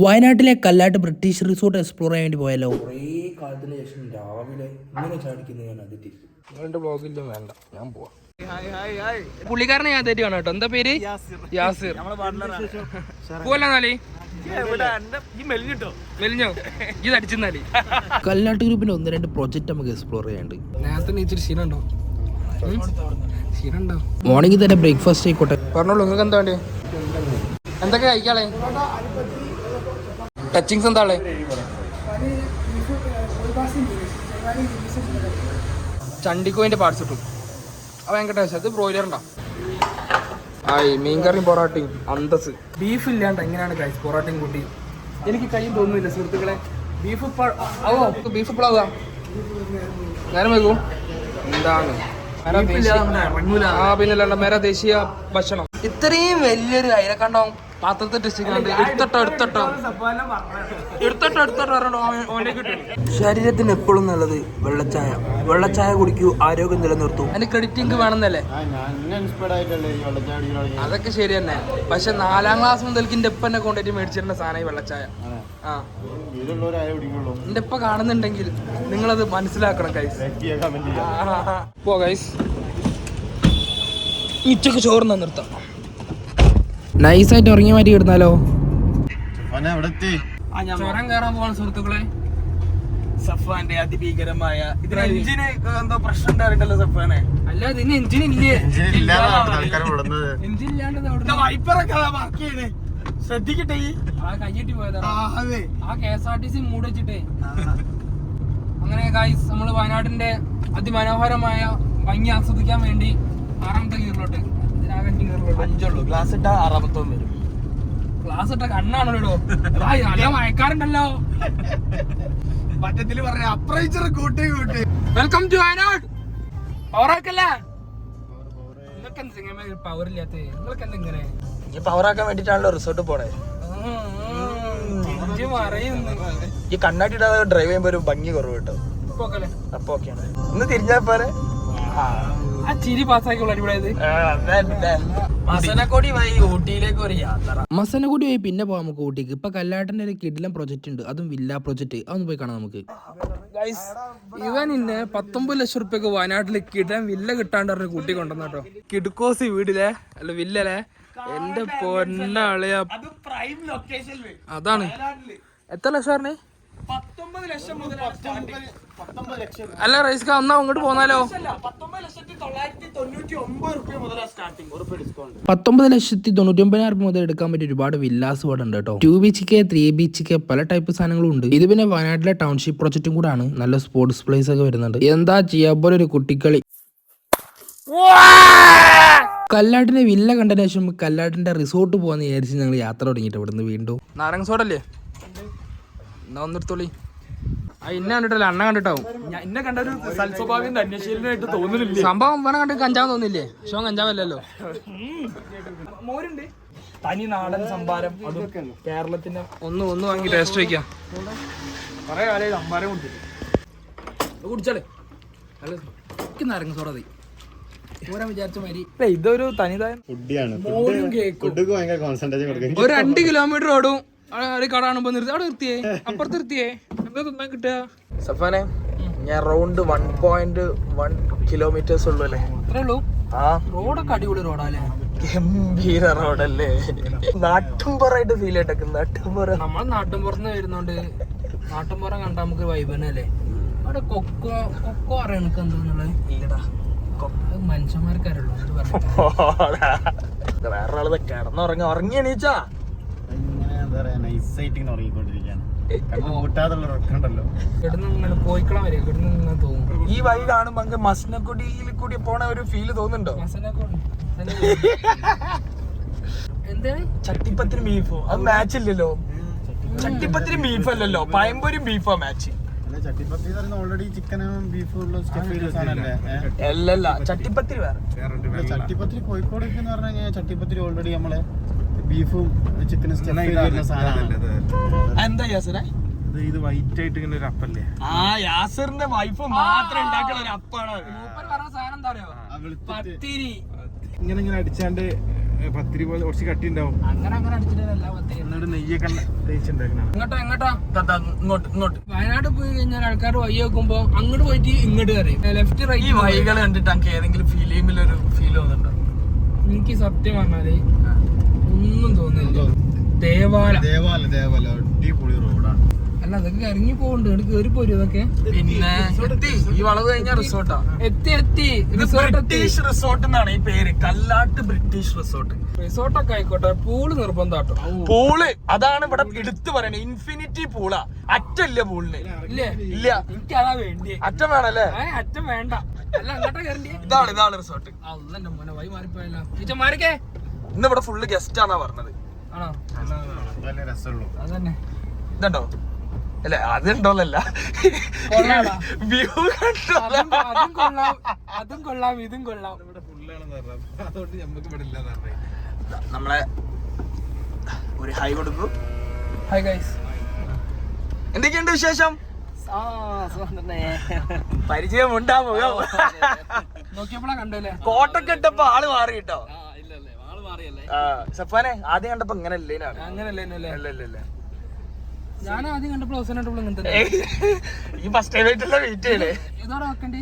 വയനാട്ടിലെ Kallat British resort explore ചെയ്യാൻ വേണ്ടി പോയാലോ? കുറേ കാലത്തിന് ശേഷം രാവിലെ ഇങ്ങനെ ചാടിക്കുന്നത് ഞാൻ അതിട്ടിരിക്കും. നിങ്ങളുടെ ബ്ലോഗിലും വേണ്ട, ഞാൻ പോവാം. പുള്ളിക്കാരനെ ഞാൻ തെറ്റി കാണാം കേട്ടോ. എന്താ പേര്? യാസിർ. പോവല്ലേ? മെലിഞ്ഞോ? ഇത് അടിച്ചെന്നാലേ. കല്ലാട്ട് ഗ്രൂപ്പിന്റെ 1-2 പ്രോജക്റ്റ് നമുക്ക് എക്സ്പ്ലോർ ചെയ്യാണ്ട്. നേരത്തെ ഇച്ചിരി ക്ഷീണുണ്ടോ? ക്ഷീണുണ്ടോ? മോർണിംഗ് തന്നെ ബ്രേക്ക്ഫാസ്റ്റ് ആയിക്കോട്ടെ. പറഞ്ഞോളൂ, നിങ്ങൾക്ക് എന്താ വേണ്ടി? എന്തൊക്കെ കഴിക്കാളേ? ടച്ചിങ്സ് എന്താ? ചണ്ടിക്കോയിന്റെ പാർട്സ് കിട്ടും. അത് ഭയങ്കര ടേസ്റ്റ്. അത് ബ്രോയിലർ ഉണ്ടോ? ആയി മീൻകറിയും പൊറാട്ടയും അന്തസ്. ബീഫ് ഇല്ലാണ്ട് എങ്ങനെയാണ് കഴിച്ച് പൊറാട്ടയും കൂട്ടി? എനിക്ക് കഴിയും തോന്നുന്നില്ല സുഹൃത്തുക്കളെ. ബീഫ് ബീഫ് ഇപ്പോഴാവുക നേരം വയ്ക്കും. എന്താണ് പിന്നല്ല മേര ദേശീയ ഭക്ഷണം. ഇത്രയും വലിയൊരു അയിലക്കണ്ടോ പാത്രത്തിൽ ടെസ്റ്റ് എടുത്തിട്ടോ ശരീരത്തിന് എപ്പോഴും നല്ലത് വെള്ളച്ചായ. വെള്ളച്ചായ കുടിക്കൂ, ആരോഗ്യം നിലനിർത്തൂ. അതിന് ക്രെഡിറ്റിംഗ് വേണമെന്നല്ലേ? അതൊക്കെ ശരി തന്നെ. പക്ഷെ 4ാം ക്ലാസ് മുതൽക്ക് എന്റെ ഉപ്പ എന്നെ കൊണ്ടുപോയിട്ട് മേടിച്ചിരുന്ന സാധനം വെള്ളച്ചായ. എന്റെ ഉപ്പ കാണുന്നുണ്ടെങ്കിൽ നിങ്ങളത് മനസ്സിലാക്കണം ഗൈസ്. പോ ഗൈസ്, ഉച്ചക്ക് ചോറിനാ നിർത്താം. നൈസായിട്ട് ഉറങ്ങി മാറ്റി കിടന്നാലോ? ചുരം കയറാൻ പോവാണ് സുഹൃത്തുക്കളെ. സഫാന്റെ അതിഭീകരമായ എഞ്ചിന് എന്തോ പ്രശ്നം ഉണ്ടായിട്ടല്ലോ സഫാനെ? അല്ല, ഇതിന് എഞ്ചിൻ ഇല്ലേ? എഞ്ചിൻ ഇല്ലാണ്ട് വൈപ്പറൊക്കെ ശ്രദ്ധിക്കട്ടെ. കയ്യട്ടി പോയതാണ് ആ KSRTC മൂട് വെച്ചിട്ടേ. അങ്ങനെ ഗൈസ്, നമ്മള് വയനാടിന്റെ അതിമനോഹരമായ ഭംഗി ആസ്വദിക്കാൻ വേണ്ടി 6ാമത്തെ ഗിയറിലോട്ട്. 5 ഗ്ലാസ് ഇട്ട 6ാമത്തെ വരും. ഗ്ലാസ് ഇട്ട കണ്ണാണല്ലോ. നല്ല മയക്കാറുണ്ടല്ലോ. പറ്റത്തില് പറഞ്ഞ അപ്രൈച്ചർ കൂട്ടി. Welcome to Wayanad. പവറാക്കല്ലേ? നിങ്ങൾക്ക് എന്ത് പവർ ഇല്ലാത്ത? നിങ്ങൾക്ക് എന്തെങ്ങനെ ഈ പവറാക്കാൻ വേണ്ടിട്ടാണല്ലോ റിസോർട്ട് പോണേ. ഈ കണ്ണാടി ഇടാതെ ഡ്രൈവ് ചെയ്യുമ്പോ ഒരു ഭംഗി കുറവ് കിട്ടും. അപ്പൊ ഓക്കെയാണ്. ഇന്ന് തിരിഞ്ഞാ പോരെ. ചിരി പാസ്സാക്കിയുള്ള അടിപൊളിയായത്. മസനഗുഡി വഴി ഊട്ടിയിലേക്ക് ഒരു യാത്ര. മസനഗുഡി വഴി പിന്നെ പോവാം നമുക്ക് ഊട്ടിക്ക്. ഇപ്പൊ കല്ലാട്ടിന്റെ ഒരു കിടിലൻ പ്രൊജക്ട് ഉണ്ട്, അതും വില്ല പ്രൊജക്ട്. അതൊന്ന് പോയി കാണാം നമുക്ക്. ഇവൻ ഇന്നെ 19 ലക്ഷം റുപ്യക്ക് വയനാട്ടില് കിടാൻ വില്ല കിട്ടാണ്ട് പറഞ്ഞ് കൂട്ടി കൊണ്ടുവന്ന കേട്ടോ. കിടുക്കോസി വീടിലെ അല്ല വില്ലല്ലേ? എന്റെ പൊന്നാളിയാ, അതാണ്. എത്ര ലക്ഷം പറഞ്ഞേ? 19 ലക്ഷം മുതൽ. അല്ല റൈസ്ക, ഒന്നാ അങ്ങോട്ട് പോന്നാലോ? 19,99,000 മുതൽ എടുക്കാൻ പറ്റിയ ഒരുപാട് വില്ലാസ് ഇവിടെ ഉണ്ട് കേട്ടോ. 2 BHK 3 BHK പല ടൈപ്പ് സാധനങ്ങളും ഉണ്ട്. ഇത് പിന്നെ വയനാട്ടിലെ ടൗൺഷിപ്പ് പ്രൊജക്റ്റും കൂടെ ആണ്. നല്ല സ്പോർട്സ് പ്ലേസ് ഒക്കെ വരുന്നുണ്ട്. എന്താ ചെയ്യാ പോലെ ഒരു കുട്ടിക്കളി. കല്ലാട്ടിന്റെ വില്ല കണ്ടതിന് ശേഷം കല്ലാട്ടിന്റെ റിസോർട്ട് പോകാന്ന് വിചാരിച്ച് ഞങ്ങൾ യാത്ര തുടങ്ങിയിട്ട് ഇവിടുന്ന് വീണ്ടും. നാരങ്ങ സോഡല്ലേ എന്നാ ഒന്നെടുത്തോളി. ഇന്ന കണ്ടിട്ടല്ലേ അണ്ണ കണ്ടിട്ടാവും. എന്നെ കണ്ട ഒരു സൽസ്വഭാവം അന്വേഷണമായിട്ട് തോന്നുന്നില്ല. സംഭവം വേണം കണ്ട് കഞ്ചാവ് തോന്നില്ലേ? ഷോ കഞ്ചാവല്ലോ. മോരുണ്ട്, തനി നാടൻ സംഭാരം. അതും കേരളത്തിന്റെ ഒന്ന് വാങ്ങി ടേസ്റ്റ് വയ്ക്കാം. കുറെ കാലം സംഭാരം കുടിച്ചാലേ നാരങ്ങ സോഡ മതി. വിചാരിച്ച മാതിരി ഇതൊരു തനിതായ മോരും കേക്കും. ഒരു 2 കിലോമീറ്റർ ഓടും. ഒരു കട കാണുമ്പോ നിർത്തി അവിടെ നിർത്തിയേ, അപ്പുറത്ത് നിർത്തിയേ. എന്താ തിന്നാൻ കിട്ടുക? സഫാനെ, ഞാൻ റൗണ്ട് 1.1 കിലോമീറ്റേഴ്സ് ഉള്ളു അല്ലേ? അത്രേ ഉള്ളൂ. ആ റോഡൊക്കെ അടിപൊളി റോഡല്ലേ? ഗംഭീര റോഡല്ലേ? നാട്ടുംപുറമായിട്ട് ഫീൽ ആയിട്ടൊക്കെ. നാട്ടുംപുറ നമ്മൾ നാട്ടുംപുറന്ന് വരുന്നോണ്ട് നാട്ടുംപുറം കണ്ട നമുക്ക് വൈബനല്ലേ. അവിടെ കൊക്കോ അറിയാം എനിക്ക് എന്താന്നുള്ളത്. ഇല്ലടാ, മനുഷ്യന്മാർക്കറിയുള്ളൂ. വേറെ ആളത് ഉറങ്ങി എണീച്ചാ ഈ വഴി കാണുമ്പോ മസനഗുഡിയിൽ കൂടി പോണ ഒരു ഫീല് തോന്നുന്നുണ്ടോ? എന്താ ചട്ടിപ്പത്തിരി ബീഫോ? അത് മാച്ച് ഇല്ലല്ലോ. ചട്ടിപ്പത്തിരി ബീഫ് അല്ലല്ലോ, പഴംപൊരി ബീഫോ മാച്ച്. ഓൾറെഡി ചിക്കനും ബീഫും അല്ലല്ല, ചട്ടിപ്പത്തിരി വേറെ. ചട്ടിപ്പത്തിരി കോഴിക്കോട് എന്ന് പറഞ്ഞു കഴിഞ്ഞാൽ ചട്ടിപ്പത്തിരി ഓൾറെഡി നമ്മളെ ബീഫും ചിക്കനും എന്താ യാസറേ? ഇത് വൈറ്റ് ആയിട്ട് ഇങ്ങനെ ഒരു അപ്പല്ലേ? ആ യാസറിന്റെ വൈഫ് മാത്രം ഉണ്ടാക്കുന്ന ഒരു അപ്പാണ്. ഇങ്ങനെ അടിച്ചാണ്ട് പത്തിരി പോലെ കുറച്ച് കട്ടി ഉണ്ടാവും. അങ്ങനെ അടിച്ചിട്ടല്ല പത്തിരി. എന്നിട്ട് നെയ്യൊക്കെ തേച്ചുണ്ടാക്കണം. എങ്ങോട്ടാ ഇങ്ങോട്ട്. വയനാട് പോയി കഴിഞ്ഞാൽ ആൾക്കാർ വഴി വെക്കുമ്പോ അങ്ങോട്ട് പോയിട്ട് ഇങ്ങോട്ട് കയറി ലെഫ്റ്റ് റൈറ്റ്. ഈ വഴികൾ കണ്ടിട്ട് നമുക്ക് ഏതെങ്കിലും ഫിലിമിലൊരു ഫീൽ തോന്നുന്നുണ്ടോ? എനിക്ക് സത്യം പറഞ്ഞാല് ഒന്നും തോന്നുന്നില്ല. ദേവാല അടിപൊളി റോഡാണ്. അല്ല അതൊക്കെ ഇറങ്ങി പോകണ്ട് കേറി പോരും ഇതൊക്കെ. പിന്നെ ഈ വളവ് കഴിഞ്ഞ റിസോർട്ടാ. എത്തി ബ്രിട്ടീഷ് റിസോർട്ട് എന്നാണ് ഈ പേര്. Kallat British resort. റിസോർട്ടൊക്കെ ആയിക്കോട്ടെ, പൂള് നിർബന്ധാട്ടോ. പൂള് അതാണ് ഇവിടെ എടുത്തു പറയണേ. ഇൻഫിനിറ്റി പൂളാ. അറ്റല്ല പൂളിന്. ഇല്ല എനിക്കതാ വേണ്ടി. അറ്റം വേണല്ലേ? അറ്റം വേണ്ട. അല്ല അങ്ങോട്ടാ കയറേണ്ടി. ഇതാണ് റിസോർട്ട്. അന്നെ മോനെ വഴി മാറിപ്പോയല്ലോ. ടീച്ചർമാരൊക്കെ ഇന്ന് ഇവിടെ ഫുള്ള് ഗസ്റ്റ് ആണാ പറഞ്ഞത്. ആണോ? അതന്നെ ഇതുണ്ടോ? അല്ല അതുണ്ടോന്നല്ല, വ്യൂ അതും കൊള്ളാം ഇതും കൊള്ളാം. നമ്മളെ ഒരു ഹൈ കൊടുക്കൂ. ഹായ് ഗൈസ്, എന്തൊക്കെയുണ്ട് വിശേഷം? പരിചയം ഉണ്ടാവോ? നോക്കിയപ്പോഴാ കണ്ടല്ലേ. കോട്ടൊക്കെ ഇട്ടപ്പോ ആള് മാറി കേട്ടോ. സഫാനെ ആദ്യം കണ്ടപ്പോ ഇങ്ങനല്ലേ? അങ്ങനല്ലേ. ഞാൻ ആദ്യം കണ്ടപ്പോൾ ഈ ഫസ്റ്റ് ടൈം ആയിട്ടുള്ള വെയിറ്റ് ചെയ്യണേ. ഇതോടെ വെക്കണ്ടേ?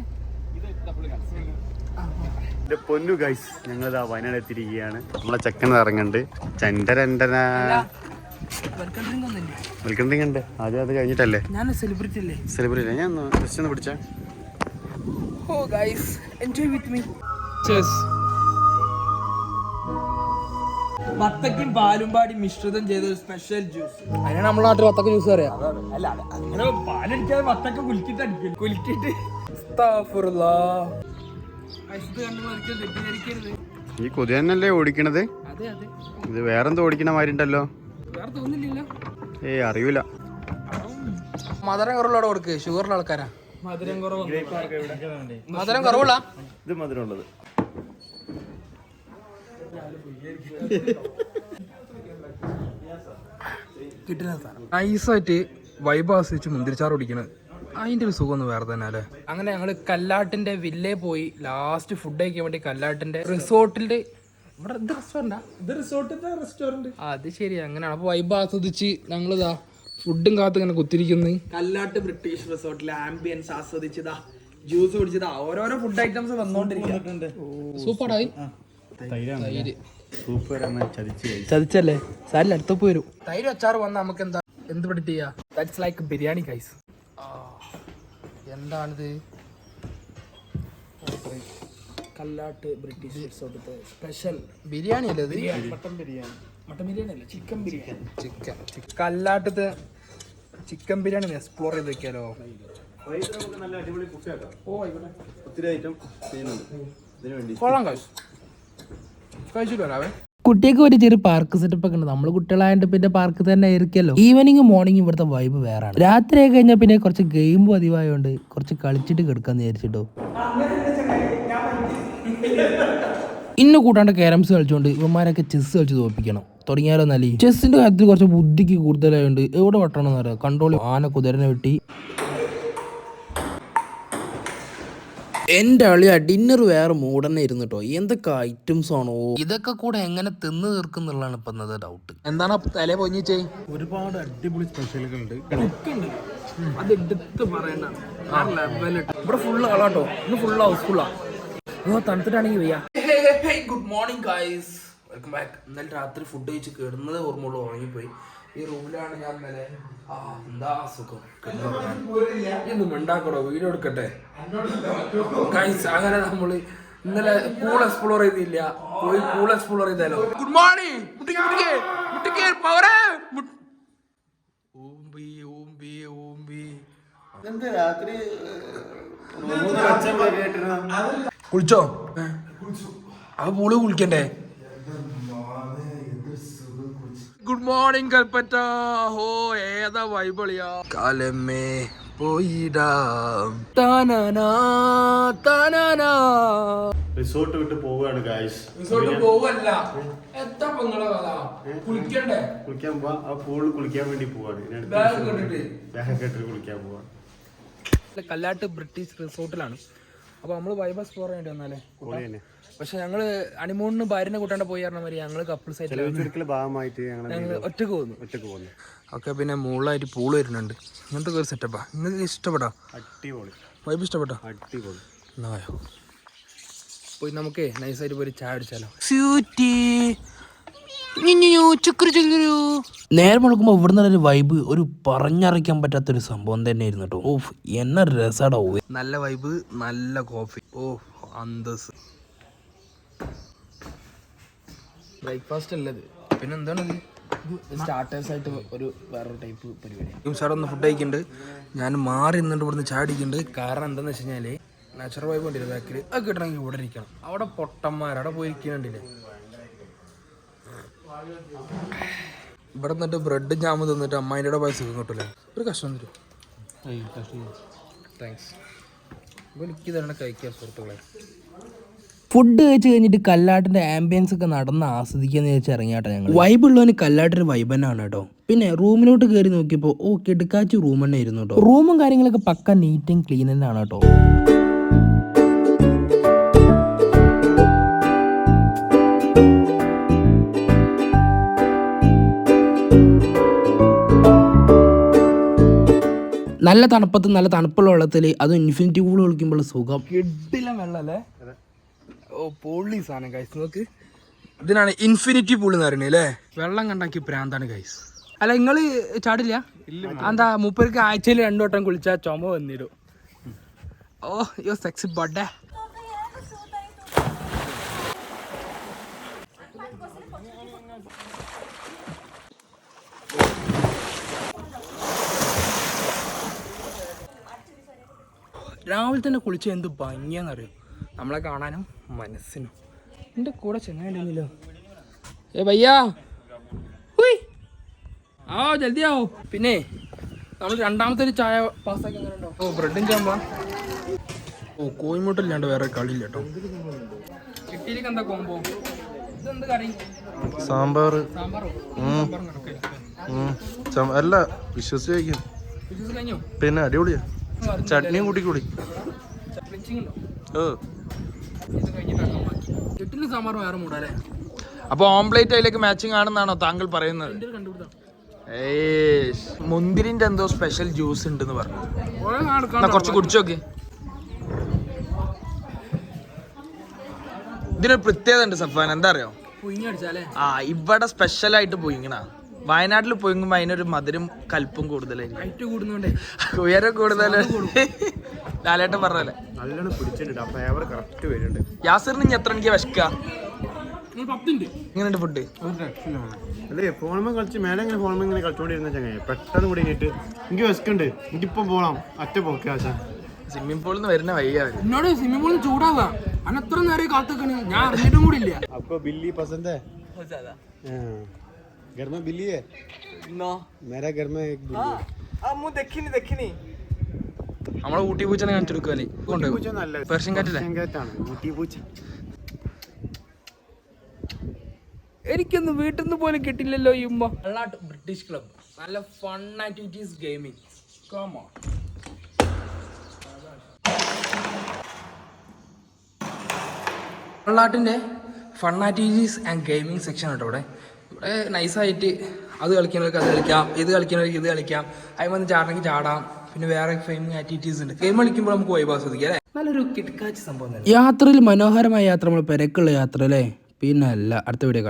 പൊന്നു ഗൈസ്, ഞങ്ങളിതാ വയനാട് എത്തിയിരിക്കുകയാണ്. നമ്മളെ ചെക്കൻ ഇറങ്ങുന്നുണ്ട്. വെൽക്കം ഡ്രിങ്ക് ഉണ്ട്. ആദ്യം അത് കഴിഞ്ഞിട്ടല്ലേ? ഞാൻ സെലിബ്രിറ്റി അല്ലേ? ഞാൻ ജസ്റ്റ് ഒന്ന് പിടിച്ചാ. Oh guys, enjoy with me. cheers. വത്തക്കും പാലും പാടി മിശ്രിതം ചെയ്ത ഒരു സ്പെഷ്യൽ ജ്യൂസ്. അതിനാണ് നമ്മുടെ നാട്ടിൽ വത്തക്ക ജ്യൂസ് പറയാ. അല്ല അങ്ങനെ പാലടിക്കാതെ വത്തക്ക കുലുക്കിട്ട് ഈ കൊതി തന്നെയല്ലേ ഓടിക്കണത്? ഇത് വേറെന്തോ ഓടിക്കണ മാതിരി ഉണ്ടല്ലോ. വേറെ തോന്നില്ലല്ലോ. അറിയൂല. മധുരം കുറവുള്ള കൊടുക്ക്. ഷുഗറുള്ള ആൾക്കാരാ. മധുരം കുറവുള്ള ഇത് മധുരം ഉള്ളത്. നൈസായിട്ട് വൈബ് ആസ്വദിച്ച് മുന്തിരിച്ചാറ് കുടിക്കണത്, അതിന്റെ ഒരു സുഖം ഒന്ന് വേറെ തന്നെ അല്ലേ. അങ്ങനെ ഞങ്ങള് കല്ലാട്ടിന്റെ വില്ലേ പോയി ലാസ്റ്റ് ഫുഡ് കഴിക്കാൻ വേണ്ടി കല്ലാട്ടിന്റെ റിസോർട്ടിന്റെ ഇവിടെ റെസ്റ്റോറന്റ്. അത് ശരി, അങ്ങനെയാണ്. അപ്പൊ വൈബ് ആസ്വദിച്ച് ഞങ്ങളിതാ ഫുഡും കാത്ത് ഇങ്ങനെ കുത്തിരിക്കുന്നത്. കല്ലാട്ട് ബ്രിട്ടീഷ് റിസോർട്ടിലെ ആംബിയൻസ് ആസ്വദിച്ചതാ, ജ്യൂസ് കുടിച്ചതാ, ഓരോരോ ഫുഡ് ഐറ്റംസ് വന്നോണ്ടിരിക്കുന്നുണ്ട്. സൂപ്പറായി. തൈര് ചതിച്ചല്ലേ? സാരില്ല, അടുത്തപ്പോ വരും. തൈര് അച്ചാറ് വന്ന നമുക്ക് എന്താ എന്ത് പ്രെഡിക്റ്റ് ചെയ്യാ? That's like biryani guys. എന്താണിത്? കല്ലാട്ട് ബ്രിട്ടീഷ് റിസോർട്ടിലെ സ്പെഷ്യൽ ബിരിയാണി അല്ലേ ഇത്? മട്ടൻ ബിരിയാണി അല്ല, ചിക്കൻ ബിരിയാണി. ചിക്കൻ കല്ലാട്ടത്തെ ചിക്കൻ ബിരിയാണി എക്സ്പ്ലോർ ചെയ്ത് വെക്കാലോ. കൊള്ളാം ഗൈസ്, കഴിച്ചിട്ട് വരാവേ. കുട്ടിയൊക്കെ ഒരു ചെറിയ പാർക്ക് സെറ്റപ്പ് ഒക്കെ ഉണ്ട്. നമ്മള് കുട്ടികളായിട്ട് പിന്നെ പാർക്ക് തന്നെ ആയിരിക്കല്ലോ. ഈവനിങ് മോർണിംഗ് ഇവിടുത്തെ വൈബ് വേറാണ്. രാത്രി ആയി കഴിഞ്ഞാൽ പിന്നെ കുറച്ച് ഗെയിം പതിവായോണ്ട് കുറച്ച് കളിച്ചിട്ട് കിടക്കാന്ന് വിചാരിച്ചിട്ടോ. ഇന്ന് കൂട്ടാണ്ട് ക്യാരംസ് കളിച്ചോണ്ട് ഇവന്മാരൊക്കെ ചെസ് കളിച്ച് തോൽപ്പിക്കണം. തുടങ്ങിയാലോ നല്ല. ചെസ്സിന്റെ കാര്യത്തിൽ കുറച്ച് ബുദ്ധിക്ക് കൂടുതലായോണ്ട് എവിടെ വെട്ടണം എന്നറിയാം. കൺട്രോൾ ആന കുതിരനെ വെട്ടി. എൻ്റെ അളിയ ഡിന്നർ വേറെ മൂടന്നെ ഇരുന്നു കേട്ടോ. എന്തൊക്കെ ഐറ്റംസ് ആണോ ഇതൊക്കെ കൂടെ എങ്ങനെ തിന്ന് തീർക്കുന്നുള്ളതാണ് ഇപ്പൊ ഇന്നത്തെ ഡൗട്ട്. എന്താണ് തലേ പൊഞ്ഞിച്ചേ? ഒരുപാട് അടിപൊളി സ്പെഷ്യലുകൾ ഉണ്ട്. അത് എടുത്ത് പറയണ്ട. ഇവിടെ ഫുള്ള് ആളാട്ടോ. ഇന്ന് ഫുള്ള് ഹൗസ്ഫുള്ളാ. തണുത്തിട്ടാണെങ്കിൽ വയ്യ. Good morning guys, welcome back. ഇന്നലെ രാത്രി ഫുഡ് കഴിച്ച് കിടന്നത് ഓർമ്മയുള്ളൂ, ഉറങ്ങിപ്പോയി. ഈ റൂമിലാണ് ഞാൻ ഇന്നലെ. എന്താ സുഖം. ഇന്ന് ഉണ്ടാക്കണോ? വീഡിയോ എടുക്കട്ടെ ഗൈസ്. അങ്ങനെ നമ്മള് ഇന്നലെ പൂൾ എക്സ്പ്ലോർ ചെയ്തില്ല, പോയി പൂൾ എക്സ്പ്ലോർ ചെയ്താലോ. Good morning. കുളിച്ചോ? അപ്പൊ പൂള് കുളിക്കണ്ടേ? Good morning Kalpetta. ഹോ ഏതാ വൈബളിയാ. കാലമേ പോയിടാം. റിസോർട്ട് വിട്ട് പോവുകയാണ് ഗൈസ്. റിസോർട്ട് പോവല്ല, എത്താ പെങ്ങളെ കഥ. കുളിക്കണ്ടേ? കുളിക്കാൻ പോവാ. ആ പൂളിൽ കുളിക്കാൻ വേണ്ടി പോവാണ്. ബാഗ് കെട്ടിട്ട് കുളിക്കാൻ പോവാ. കല്ലാട്ട് ബ്രിട്ടീഷ് റിസോർട്ടിലാണ്. അപ്പോൾ നമ്മൾ വൈബ് എക്സ്പ്ലോർ വേണ്ടി വന്നാലേ. പൊളി തന്നെ. പക്ഷെ ഞങ്ങൾ ഹണിമൂണിന് ഭാര്യനെ കൂട്ടാണ്ട് പോയി പറഞ്ഞ മാതിരി ഞങ്ങൾ കപ്പിൾസ് ആയിട്ട് ചെലവിച്ചുരുക്കൽ ഭാഗമായിട്ട് ഞങ്ങൾ ഒറ്റക്ക് പോകുന്നു. ഓക്കെ. പിന്നെ മുകളിലായിട്ട് പൂള് വരുന്നുണ്ട്. ഇങ്ങനത്തെ ഒരു സെറ്റപ്പാ. നിങ്ങൾക്ക് ഇഷ്ടപ്പെട്ടോ? അടിപൊളി വൈബ് ഇഷ്ടപ്പെട്ടോ? അടിപൊളി. എന്നായോ പോയി നമുക്ക് നൈസായിട്ട് പോയി ചായ അടിച്ചാലോ. നേരം മുടക്കുമ്പോൾ ഇവിടെ നിന്നൊരു വൈബ് ഒരു പറഞ്ഞറിയിക്കാൻ പറ്റാത്തൊരു സംഭവം തന്നെയായിരുന്നു കേട്ടോ. ഓഫ് എന്ന രസാടോ. നല്ല വൈബ്, നല്ല കോഫി. ഓ അന്തസ്. ബ്രേക്ക്ഫാസ്റ്റ് അല്ലത്, പിന്നെ എന്താണത്? സ്റ്റാർട്ടേഴ്സ് ആയിട്ട് ഒരു വേറൊരു ടൈപ്പ് പരിപാടി. സാർ ഒന്ന് ഫുഡ് കഴിക്കുന്നുണ്ട്. ഞാൻ മാറി നിന്നിട്ട് ഇവിടുന്ന് ചായ അടിക്കുന്നുണ്ട്. കാരണം എന്താണെന്ന് വെച്ച് കഴിഞ്ഞാൽ നാച്ചുറൽ വൈബ് ഉണ്ടല്ലോ ബാക്കിൽ, അത് കിട്ടണമെങ്കിൽ ഇവിടെ ഇരിക്കണം. അവിടെ പൊട്ടന്മാർ അവിടെ പോയി ഇരിക്കുന്നുണ്ടില്ലേ. ഇവിടെ നിന്നിട്ട് ബ്രെഡ് ജാമ് തിന്നിട്ട് അമ്മായിൻ്റെ പൈസ കിട്ടൂലേ. ഒരു കഷ്ണം തരും. താങ്ക്സ്. അപ്പോൾ എനിക്ക് തന്നെ കഴിക്കാം സുഹൃത്തുക്കളെ. ഫുഡ് കഴിച്ച് കഴിഞ്ഞിട്ട് കല്ലാട്ടിന്റെ ആംബിയൻസ് ഒക്കെ നടന്ന് ആസ്വദിക്കാന്ന് വെച്ച് ഇറങ്ങിയാട്ടോ ഞങ്ങൾ. വൈബ് ഉള്ളവന് കല്ലാട്ടൊരു വൈബ് തന്നെയാണ് കേട്ടോ. പിന്നെ റൂമിലോട്ട് കയറി നോക്കിയപ്പോൾ ഓ കിടക്കാച്ചി റൂം തന്നെ ആയിരുന്നു കേട്ടോ. റൂമും കാര്യങ്ങളൊക്കെ പക്ക നീറ്റ് ആൻഡ് ക്ലീൻ തന്നെയാണ് കേട്ടോ. നല്ല തണുപ്പത്ത് നല്ല തണുപ്പുള്ള വെള്ളത്തിൽ അതും ഇൻഫിനിറ്റി പൂൾ കളിക്കുമ്പോൾ സുഖം. കിടില വെള്ളം അല്ലേ. ഓ പൊള്ളി സാധനം ഗൈസ്. നോക്ക്, ഇതിനാണ് ഇൻഫിനിറ്റി പൂൾ എന്ന് പറയുന്നത് അല്ലേ. വെള്ളം കണ്ടാക്കി പ്രാന്താണ് ഗൈസ്. അല്ല നിങ്ങള് ചാടില്ല? എന്താ മൂപ്പർക്ക് ആഴ്ചയിൽ 2 വട്ടം കുളിച്ചാൽ ചുമ വന്നിടും. ഓ യോ സെക്സി ബഡേ. രാവിലെ തന്നെ കുളിച്ച് എന്ത് ഭംഗിയാന്നറിയോ, നമ്മളെ കാണാനും മനസ്സിനും. എൻ്റെ കൂടെ ചെങ്ങായില്ലോ. ഏ ഭയ്യാ ആ ജൽദി ആവോ. പിന്നെ നമ്മൾ രണ്ടാമത്തെ ഒരു ചായ പാസ്സാക്കി അങ്ങനെ ഉണ്ടോ? ഓ ബ്രെഡും ചാമ്പ. ഓ കോയിമുട്ടില്ലാണ്ട് വേറെ കളിയില്ല കേട്ടോ. കിട്ടിയിലേക്ക് എന്താ കോമ്പോ? ഇതെന്ത് കറി? സാമ്പാർ. സാമ്പാറോ? അല്ല വിശ്വസിച്ച് കഴിക്കും. വിശ്വസിച്ച് കഴിഞ്ഞോ? പിന്നെ അടിപൊളിയാ. ചട്നിയും കൂട്ടിക്കൂടി. സാമ്പാർ വേറെ മൂടാല്ലേ. അപ്പൊ ഓംപ്ലേറ്റ് അതിലേക്ക് മാച്ചിങ് ആണെന്നാണോ താങ്കൾ പറയുന്നത്? മുന്തിരിന്റെ എന്തോ സ്പെഷ്യൽ ജ്യൂസ് ഉണ്ടെന്ന് പറഞ്ഞു. കുറച്ച് കുടിച്ചു നോക്കി. ഇതിനൊരു പ്രത്യേകത ഉണ്ട് സഫാൻ, എന്താ അറിയോ? ആ ഇവിടെ സ്പെഷ്യൽ ആയിട്ട് പോയിങ്ങണ. വയനാട്ടിൽ പോയിങ്ങുമ്പോ അതിനൊരു മധുരം കൽപ്പും കൂടുതലായിരിക്കും, ഉയരം കൂടുതൽ. ലാലേട്ടൻ പറഞ്ഞല്ലേ നല്ലോണം പിടിച്ചിട്ടുണ്ട്. ഫ്ലേവർ കറക്റ്റ് വരുന്നുണ്ട്. യാസിറിന് ഇനി എത്ര എനിക്ക് വിശക്കുക? ഇങ്ങനെയുണ്ട് ഫുഡ്. അല്ലേ ഫോണുമ്പോൾ കളിച്ച് മേലെ ഇങ്ങനെ ഫോണുമ്പോൾ ഇങ്ങനെ കളിച്ചോണ്ടിരുന്ന ചങ്ങായി പെട്ടെന്ന് കൂടി കഴിഞ്ഞിട്ട് എനിക്ക് വിശക്കുണ്ട്, എനിക്കിപ്പം പോകണം ഒറ്റ പോക്കാ. സ്വിമ്മിംഗ് പൂളിൽ നിന്ന് വരുന്ന വയ്യ. എന്നോട് സ്വിമ്മിംഗ് പൂളിൽ ചൂടാവാ അത്ര നേരം കാത്തൊക്കെ ഞാൻ അറിഞ്ഞിട്ടും കൂടി ഇല്ല. അപ്പൊ ബില്ലി പസന്ത് घर में बिल्ली है ना? मेरा घर में एक बिल्ली है. അമ്മു ദക്കിനി നമ്മളെ ഊട്ടി പൂച്ചനെ കാണിച്ചെടുക്കാല്ലേ. പെർഷ്യൻ കാറ്റല്ലേ? ഊട്ടി പൂച്ച. എനിക്കൊന്നും വീട്ടിൽ നിന്ന് പോലും കിട്ടില്ലല്ലോ ഈ ഉമ്മ. ബ്രിട്ടീഷ് ക്ലബ്, നല്ല ഫൺ ആക്ടിവിറ്റീസ്, ഗെയിമിംഗ്. വെള്ളാട്ടിൻ്റെ fun activities and gaming section കേട്ടോ ഇവിടെ. ഇവിടെ നൈസായിട്ട് അത് കളിക്കുന്നവർക്ക് അത് കളിക്കാം, ഇത് കളിക്കുന്നവർക്ക് ഇത് കളിക്കാം, അതിൽ വന്ന് ചാടണമെങ്കിൽ ചാടാം. പിന്നെ വേറെ ഗെയിമിംഗ് ആക്ടിവിറ്റീസ് ഉണ്ട്. ഗെയിം കളിക്കുമ്പോൾ നമുക്ക് വൈബ് ആസ്വദിക്കാം അല്ലേ. നല്ലൊരു കിടക്കാച്ച സംഭവം. യാത്രയിൽ മനോഹരമായ യാത്ര, നമ്മൾ പെരക്കുള്ള യാത്ര അല്ലേ. പിന്നെ അല്ല, അടുത്ത വീഡിയോ കാണാം.